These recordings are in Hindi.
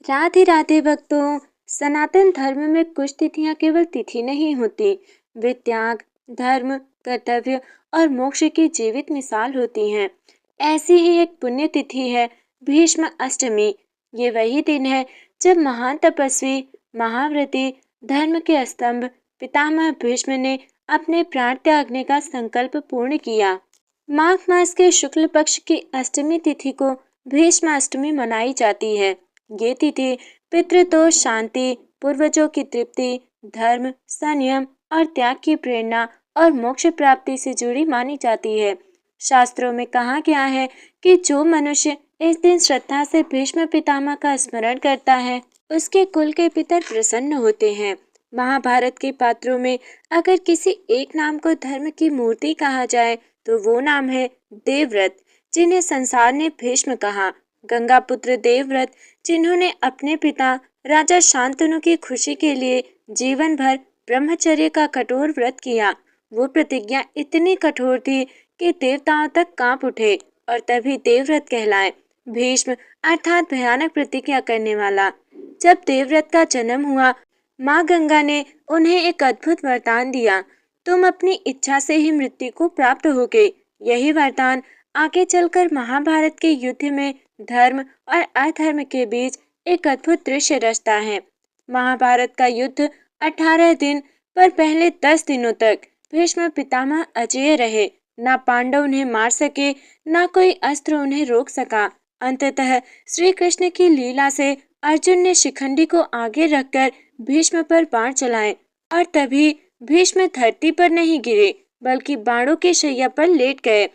राधे राधे भक्तों। सनातन धर्म में कुछ तिथियां केवल तिथि नहीं होती, वे त्याग, धर्म, कर्तव्य और मोक्ष की जीवित मिसाल होती हैं। ऐसी ही एक पुण्य तिथि है भीष्म अष्टमी। ये वही दिन है जब महान तपस्वी, महाव्रती, धर्म के स्तंभ पितामह भीष्म ने अपने प्राण त्यागने का संकल्प पूर्ण किया। माघ मास के शुक्ल पक्ष की अष्टमी तिथि को भीष्म अष्टमी मनाई जाती है। ये तिथि पितृदोष शांति, पूर्वजों की तृप्ति, धर्म, संयम और त्याग की प्रेरणा और मोक्ष प्राप्ति से जुड़ी मानी जाती है। शास्त्रों में कहा गया है कि जो मनुष्य इस दिन श्रद्धा से भीष्म पितामह का स्मरण करता है, उसके कुल के पितर प्रसन्न होते हैं। महाभारत के पात्रों में अगर किसी एक नाम को धर्म की मूर्ति कहा जाए तो वो नाम है देवव्रत, जिन्हें संसार ने भीष्म कहा। गंगा पुत्र देवव्रत, जिन्होंने अपने पिता राजा शांतनु की खुशी के लिए जीवन भर ब्रह्मचर्य का कठोर व्रत किया। वो प्रतिज्ञा इतनी कठोर थी कि देवताओं तक कांप उठे और तभी देवव्रत कहलाए। भीष्म अर्थात भयानक प्रतिज्ञा करने वाला। जब देवव्रत का जन्म हुआ, माँ गंगा ने उन्हें एक अद्भुत वरदान दिया। तुम अपनी इच्छा से ही मृत्यु को प्राप्त होगे। यही वरदान आगे चलकर महाभारत के युद्ध में धर्म और अधर्म के बीच एक अद्भुत दृश्य रचता है। महाभारत का युद्ध 18 दिन, पर पहले 10 दिनों तक भीष्म पितामह अजेय रहे। ना पांडव उन्हें मार सके, ना कोई अस्त्र उन्हें रोक सका। अंततः श्री कृष्ण की लीला से अर्जुन ने शिखंडी को आगे रखकर भीष्म पर बाण चलाए और तभी भीष्म धरती पर नहीं गिरे, बल्कि बाणों की शैया पर लेट गए।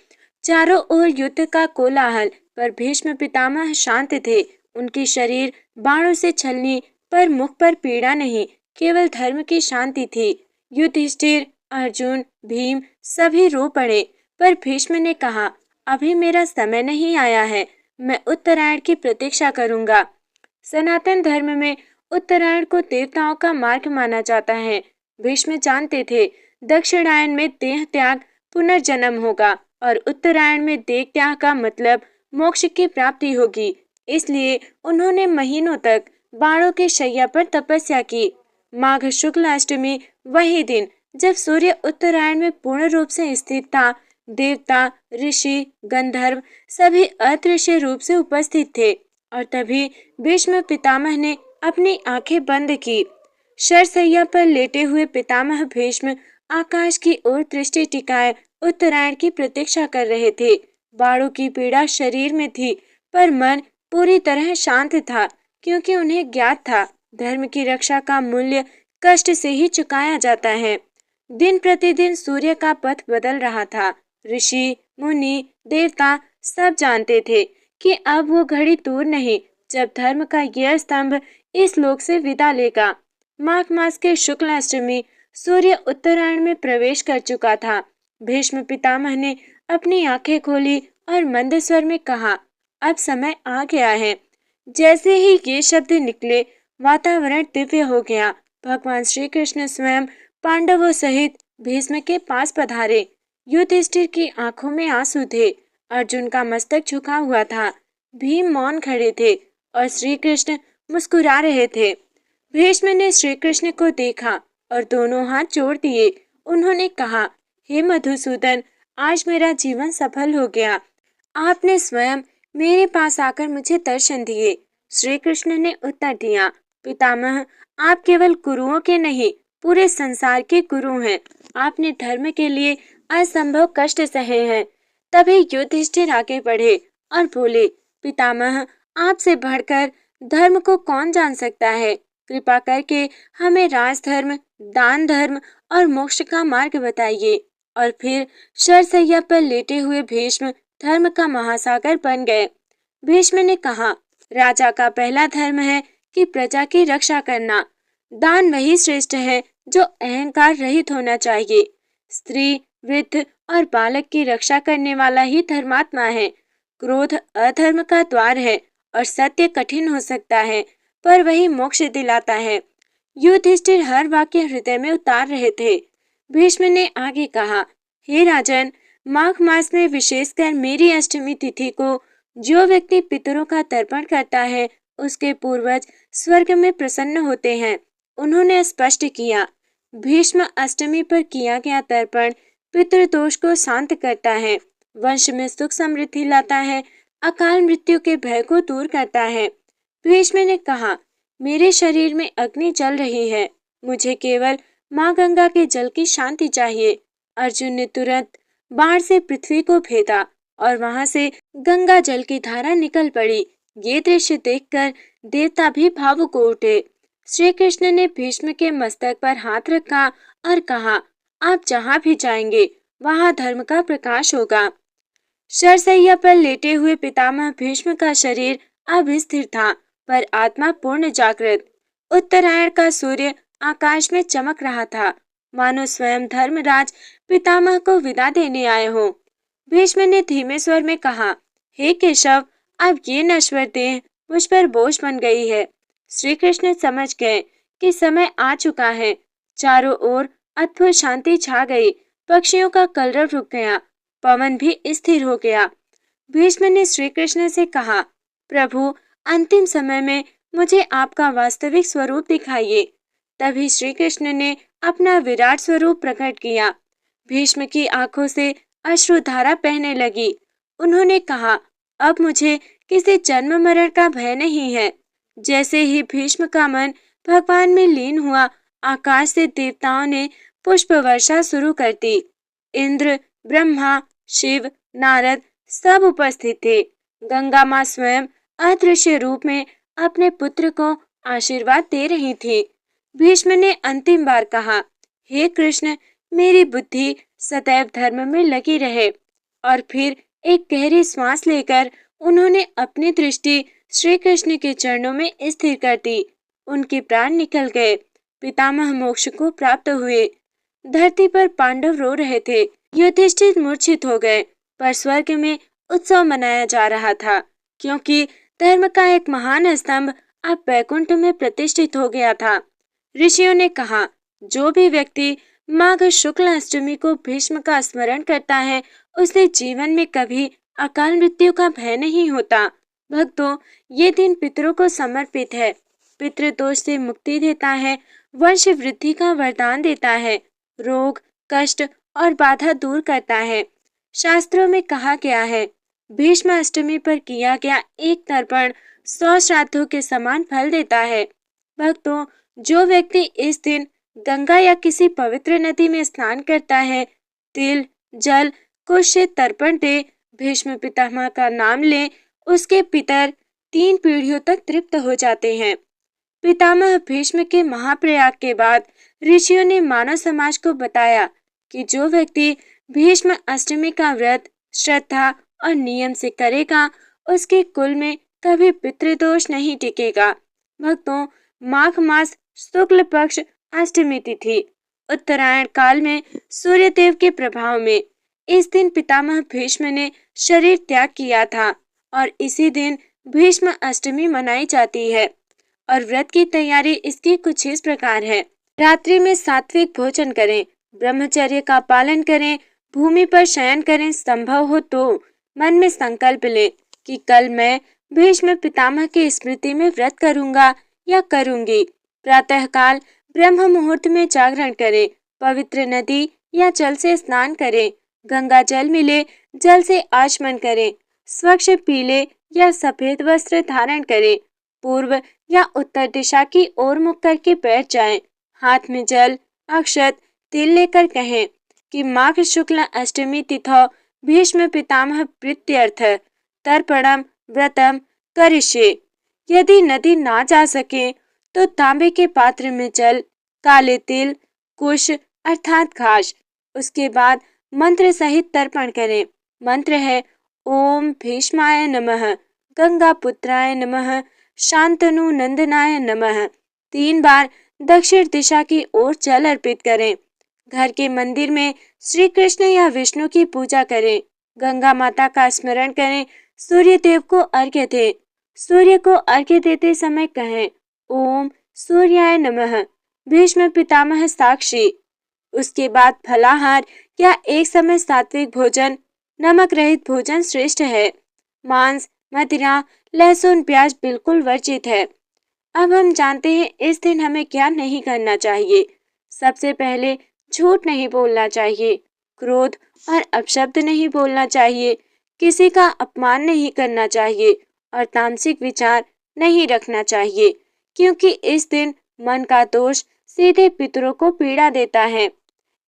चारों ओर युद्ध का कोलाहल, पर भीष्म पितामह शांत थे। उनकी शरीर बाणों से छलनी, पर मुख पर पीड़ा नहीं, केवल धर्म की शांति थी। युधिष्ठिर, अर्जुन, भीम सभी रो पड़े, पर भीष्म ने कहा, अभी मेरा समय नहीं आया है, मैं उत्तरायण की प्रतीक्षा करूंगा। सनातन धर्म में उत्तरायण को देवताओं का मार्ग माना जाता है। भीष्म जानते थे दक्षिणायन में देह त्याग पुनर्जन्म होगा और उत्तरायण में देह त्याग का मतलब मोक्ष की प्राप्ति होगी। इसलिए उन्होंने महीनों तक बाणों की शैया पर तपस्या की। माघ शुक्ल अष्टमी वही दिन जब सूर्य उत्तरायण में पूर्ण रूप से स्थित था। देवता, ऋषि, गंधर्व सभी अदृश्य रूप से उपस्थित थे और तभी भीष्म पितामह ने अपनी आंखें बंद की। शरशैया पर लेटे हुए पितामह भीष्म आकाश की ओर दृष्टि टिकाए उत्तरायण की प्रतीक्षा कर रहे थे। बाणों की पीड़ा शरीर में थी, पर मन पूरी तरह शांत था, क्योंकि उन्हें ज्ञात था धर्म की रक्षा का मूल्य कष्ट से ही चुकाया जाता है। दिन प्रतिदिन सूर्य का पथ बदल रहा था। ऋषि, मुनि, देवता सब जानते थे कि अब वो घड़ी दूर नहीं जब धर्म का यह स्तंभ इस लोक से विदा लेगा। माघ मास के शुक्ल अष्टमी सूर्य उत्तरायण में प्रवेश कर चुका था। भीष्म पितामह ने अपनी आंखें खोली और मंद स्वर में कहा, अब समय आ गया है। जैसे ही ये शब्द निकले, वातावरण दिव्य हो गया। भगवान श्री कृष्ण स्वयं पांडवों सहित भीष्म के पास पधारे। युधिष्ठिर की आंखों में आंसू थे, अर्जुन का मस्तक झुका हुआ था, भीम मौन खड़े थे और श्री कृष्ण मुस्कुरा रहे थे। भीष्म ने श्री कृष्ण को देखा और दोनों हाथ जोड़ दिए। उन्होंने कहा, हे मधुसूदन, आज मेरा जीवन सफल हो गया। आपने स्वयं मेरे पास आकर मुझे दर्शन दिए। श्री कृष्ण ने उत्तर दिया, पितामह, आप केवल गुरुओं के नहीं, पूरे संसार के गुरु हैं। आपने धर्म के लिए असंभव कष्ट सहे हैं। तभी युधिष्ठिर आगे बढ़े और बोले, पितामह, आपसे बढ़कर धर्म को कौन जान सकता है। कृपा करके हमें राजधर्म, दान धर्म और मोक्ष का मार्ग बताइए। और फिर शरशैया पर लेटे हुए भीष्म धर्म का महासागर बन गए। भीष्म ने कहा, राजा का पहला धर्म है कि प्रजा की रक्षा करना। दान वही श्रेष्ठ है जो अहंकार रहित होना चाहिए। स्त्री, वृद्ध और बालक की रक्षा करने वाला ही धर्मात्मा है। क्रोध अधर्म का द्वार है और सत्य कठिन हो सकता है, पर वही मोक्ष दिलाता है। युधिष्ठिर हर वाक्य हृदय में उतार रहे थे। भीष्म ने आगे कहा, हे राजन, माघ मास में विशेषकर मेरी अष्टमी तिथि को जो व्यक्ति पितरों का तर्पण करता है, उसके पूर्वज स्वर्ग में प्रसन्न होते हैं। उन्होंने स्पष्ट किया, भीष्म अष्टमी पर किया गया तर्पण पितृदोष को शांत करता है, वंश में सुख समृद्धि लाता है, अकाल मृत्यु के भय को दूर करता है। भीष्म ने कहा, मेरे शरीर में अग्नि जल रही है, मुझे केवल माँ गंगा के जल की शांति चाहिए। अर्जुन ने तुरंत बाण से पृथ्वी को भेदा और वहां से गंगा जल की धारा निकल पड़ी। ये दृश्य देखकर देवता भी भावुक हो उठे। श्री कृष्ण ने भीष्म के मस्तक पर हाथ रखा और कहा, आप जहाँ भी जाएंगे वहाँ धर्म का प्रकाश होगा। शरशैया पर लेटे हुए पितामह भीष्म का शरीर अब स्थिर था, पर आत्मा पूर्ण जागृत। उत्तरायण का सूर्य आकाश में चमक रहा था, मानो स्वयं धर्मराज पितामह को विदा देने आए हो। भीष्म ने धीमे स्वर में कहा, हे केशव, अब ये नश्वर देह मुझ पर बोझ बन गई है। श्री कृष्ण समझ गए कि समय आ चुका है। चारों ओर अद्भुत शांति छा गई, पक्षियों का कलरव रुक गया, पवन भी स्थिर हो गया। भीष्म ने श्री कृष्ण से कहा, प्रभु, अंतिम समय में मुझे आपका वास्तविक स्वरूप दिखाइए। तभी श्री कृष्ण ने अपना विराट स्वरूप प्रकट किया। भीष्म की आंखों से अश्रुधारा बहने लगी। उन्होंने कहा, अब मुझे किसी जन्म मरण का भय नहीं है। जैसे ही भीष्म का मन भगवान में लीन हुआ, आकाश से देवताओं ने पुष्प वर्षा शुरू कर दी। इंद्र, ब्रह्मा, शिव, नारद सब उपस्थित थे। गंगा माँ स्वयं अदृश्य रूप में अपने पुत्र को आशीर्वाद दे रही थी। भीष्म ने अंतिम बार कहा, हे कृष्ण, मेरी बुद्धि सदैव धर्म में लगी रहे। और फिर एक गहरी सांस लेकर उन्होंने अपनी दृष्टि श्री कृष्ण के चरणों में स्थिर कर दी। उनके प्राण निकल गए। पितामह मोक्ष को प्राप्त हुए। धरती पर पांडव रो रहे थे। युधिष्ठिर मूर्छित हो गए, पर स्वर्ग में उत्सव मनाया जा रहा था, क्योंकि धर्म का एक महान स्तंभ अब वैकुंठ में प्रतिष्ठित हो गया था। ऋषियों ने कहा, जो भी व्यक्ति माघ शुक्ल अष्टमी को भीष्म का स्मरण करता है, उसे जीवन में कभी अकाल मृत्यु का भय नहीं होता। भक्तों, ये दिन पितरों को समर्पित है। पितृदोष से मुक्ति देता है, वंश वृद्धि का वरदान देता है, रोग, कष्ट और बाधा दूर करता है। शास्त्रों में कहा गया है, भीष्म अष्टमी पर किया गया एक तर्पण 100 श्राद्धों के समान फल देता है। भक्तों, जो व्यक्ति इस दिन गंगा या किसी पवित्र नदी में स्नान करता है, तिल, जल, कुश से तर्पण दे, भीष्म पितामह का नाम ले, उसके पितर 3 पीढ़ियों तक तृप्त हो जाते हैं। पितामह भीष्म के महाप्रयाग के बाद ऋषियों ने मानव समाज को बताया कि जो व्यक्ति भीष्म अष्टमी का व्रत श्रद्धा और नियम से करेगा, उसके कुल में कभी पितृदोष नहीं टिकेगा। भक्तों, माघ मास शुक्ल पक्ष अष्टमी तिथि उत्तरायण काल में सूर्य देव के प्रभाव में इस दिन पितामह भीष्म ने शरीर त्याग किया था और इसी दिन भीष्म अष्टमी मनाई जाती है। और व्रत की तैयारी इसकी कुछ इस प्रकार है। रात्रि में सात्विक भोजन करें, ब्रह्मचर्य का पालन करें, भूमि पर शयन करें, संभव हो तो मन में संकल्प लें कि कल मैं भीष्म पितामह की स्मृति में व्रत करूंगा या करूंगी। प्रातःकाल ब्रह्म मुहूर्त में जागरण करें, पवित्र नदी या जल से स्नान करें, गंगा जल मिले जल से आचमन करें, स्वच्छ पीले या सफेद वस्त्र धारण करें, पूर्व या उत्तर दिशा की ओर मुख करके बैठ जाएं, हाथ में जल, अक्षत, तिल लेकर कहें कि माघ शुक्ल अष्टमी तिथौ भीष्म पितामह प्रीत्यर्थ तर्पणम व्रतम करिष्ये। यदि नदी ना जा सके तो तांबे के पात्र में जल, काले तिल, कुश अर्थात घास, उसके बाद मंत्र सहित तर्पण करें। मंत्र है, ओम भीष्माय नमः, गंगा पुत्राय नमः, शांतनु नंदनाय नमः। 3 बार दक्षिण दिशा की ओर जल अर्पित करें। घर के मंदिर में श्री कृष्ण या विष्णु की पूजा करें। गंगा माता का स्मरण करें। सूर्य देव को अर्घ्य दें। सूर्य को अर्घ्य देते समय कहें, ओम सूर्याय नमः, भीष्म पितामह साक्षी। उसके बाद फलाहार या एक समय सात्विक भोजन, नमक रहित भोजन श्रेष्ठ है। मांस, मदिरा, लहसुन, प्याज बिल्कुल वर्जित है। अब हम जानते हैं इस दिन हमें क्या नहीं करना चाहिए। सबसे पहले झूठ नहीं बोलना चाहिए, क्रोध और अपशब्द नहीं बोलना चाहिए, किसी का अपमान नहीं करना चाहिए और तामसिक विचार नहीं रखना चाहिए, क्योंकि इस दिन मन का दोष सीधे पितरों को पीड़ा देता है।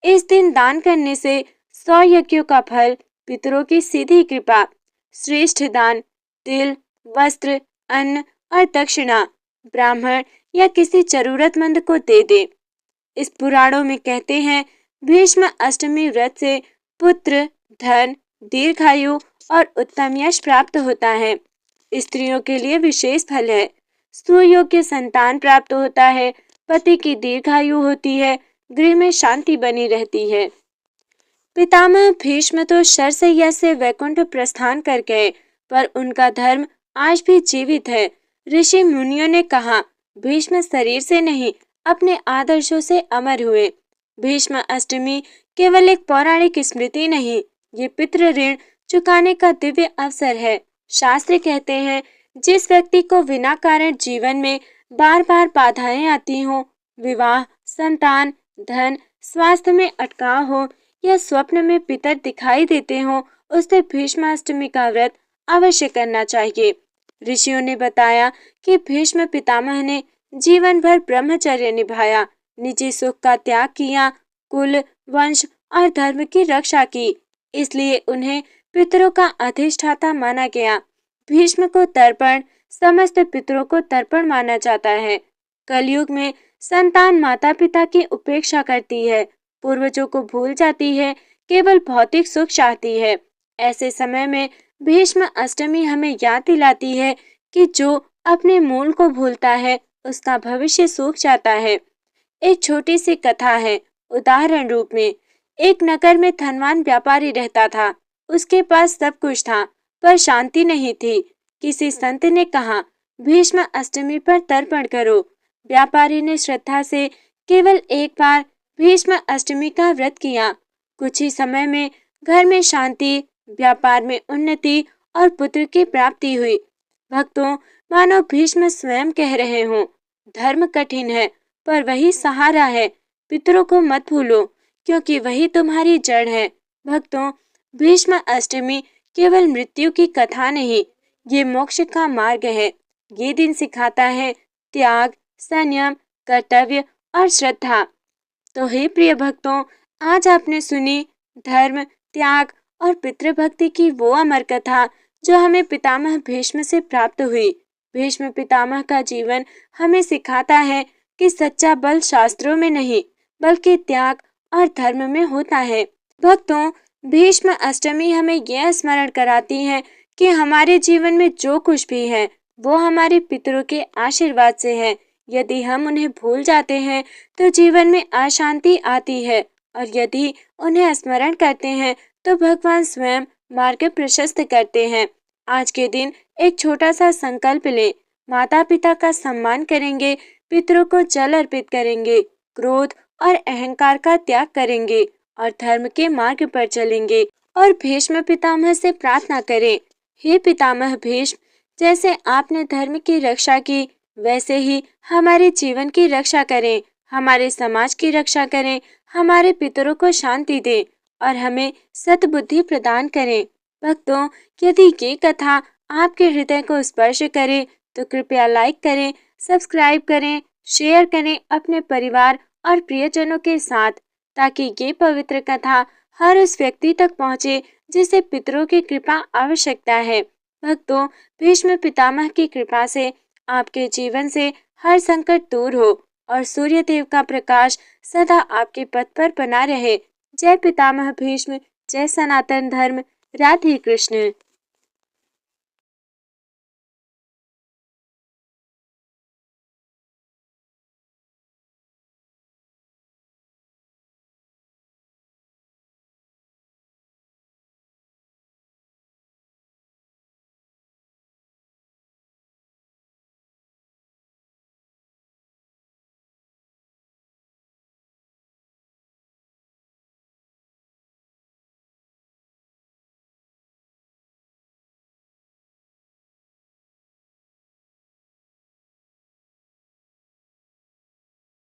इस दिन दान करने से 100 यज्ञों का फल, पितरों की सीधी कृपा, श्रेष्ठ दान, तिल, वस्त्र, अन्न और दक्षिणा ब्राह्मण या किसी जरूरतमंद को दे दे। इस पुराणों में कहते हैं भीष्म अष्टमी व्रत से पुत्र, धन, दीर्घायु और उत्तम यश प्राप्त होता है। स्त्रियों के लिए विशेष फल है, सुयोग्य संतान प्राप्त होता है, पति की दीर्घायु होती है, गृह में शांति बनी रहती है। पितामह भीष्म तो शरशय्या से वैकुंठ प्रस्थान कर गए, पर उनका धर्म आज भी जीवित है। ऋषि मुनियों ने कहा, भीष्म शरीर से नहीं अपने आदर्शों से अमर हुए। भीष्म अष्टमी केवल एक पौराणिक स्मृति नहीं, ये पितृ ऋण चुकाने का दिव्य अवसर है। शास्त्र कहते हैं जिस व्यक्ति को बिना कारण जीवन में बार बार बाधाएं आती हो, विवाह, संतान, धन, स्वास्थ्य में अटकाव हो या स्वप्न में पितर दिखाई देते हो, उसे भीष्माष्टमी का व्रत अवश्य करना चाहिए। ऋषियों ने बताया कि भीष्म पितामह ने जीवन भर ब्रह्मचर्य निभाया, निजी सुख का त्याग किया, कुल, वंश और धर्म की रक्षा की, इसलिए उन्हें पितरों का अधिष्ठाता माना गया। भीष्म को तर्पण समस्त पितरों को तर्पण माना जाता है। कलयुग में संतान माता पिता की उपेक्षा करती है, पूर्वजों को भूल जाती है, केवल भौतिक सुख चाहती है। ऐसे समय में भीष्म अष्टमी हमें याद दिलाती है कि जो अपने मूल को भूलता है उसका भविष्य सूख जाता है। एक छोटी सी कथा है। उदाहरण रूप में एक नगर में धनवान व्यापारी रहता था। उसके पास सब कुछ था पर शांति नहीं थी। किसी संत ने कहा, भीष्म अष्टमी पर तर्पण करो। व्यापारी ने श्रद्धा से केवल एक बार भीष्म अष्टमी का व्रत किया। कुछ ही समय में घर में शांति, व्यापार में उन्नति और पुत्र की प्राप्ति हुई। भक्तों, मानो भीष्म स्वयं कह रहे हों, धर्म कठिन है पर वही सहारा है। पितरों को मत भूलो क्योंकि वही तुम्हारी जड़ है। भक्तों, भीष्म अष्टमी केवल मृत्यु की कथा नहीं, ये मोक्ष का मार्ग है। ये दिन सिखाता है त्याग, संयम, कर्तव्य और श्रद्धा। तो हे प्रिय भक्तों, आज आपने सुनी धर्म, त्याग और पितृभक्ति की वो अमर कथा जो हमें पितामह भीष्म से प्राप्त हुई। भीष्म पितामह का जीवन हमें सिखाता है कि सच्चा बल शास्त्रों में नहीं बल्कि त्याग और धर्म में होता है। भक्तों, भीष्म अष्टमी हमें यह स्मरण कराती है कि हमारे जीवन में जो कुछ भी है वो हमारे पितरों के आशीर्वाद से है। यदि हम उन्हें भूल जाते हैं तो जीवन में अशांति आती है और यदि उन्हें स्मरण करते हैं तो भगवान स्वयं मार्ग प्रशस्त करते हैं। आज के दिन एक छोटा सा संकल्प लें, माता पिता का सम्मान करेंगे, पितरों को जल अर्पित करेंगे, क्रोध और अहंकार का त्याग करेंगे और धर्म के मार्ग पर चलेंगे और भीष्म पितामह से प्रार्थना करें, हे पितामह भीष्म, जैसे आपने धर्म की रक्षा की वैसे ही हमारे जीवन की रक्षा करें, हमारे समाज की रक्षा करें, हमारे पितरों को शांति दें और हमें सद्बुद्धि प्रदान करें। भक्तों, यदि ये कथा आपके हृदय को स्पर्श करे तो कृपया लाइक करें, सब्सक्राइब करें, शेयर करें अपने परिवार और प्रियजनों के साथ, ताकि ये पवित्र कथा हर उस व्यक्ति तक पहुँचे जिसे पितरों की कृपा आवश्यकता है। भक्तों, भीष्म पितामह की कृपा से आपके जीवन से हर संकट दूर हो और सूर्य देव का प्रकाश सदा आपके पथ पर बना रहे। जय पितामह भीष्म, जय सनातन धर्म। राधे कृष्ण।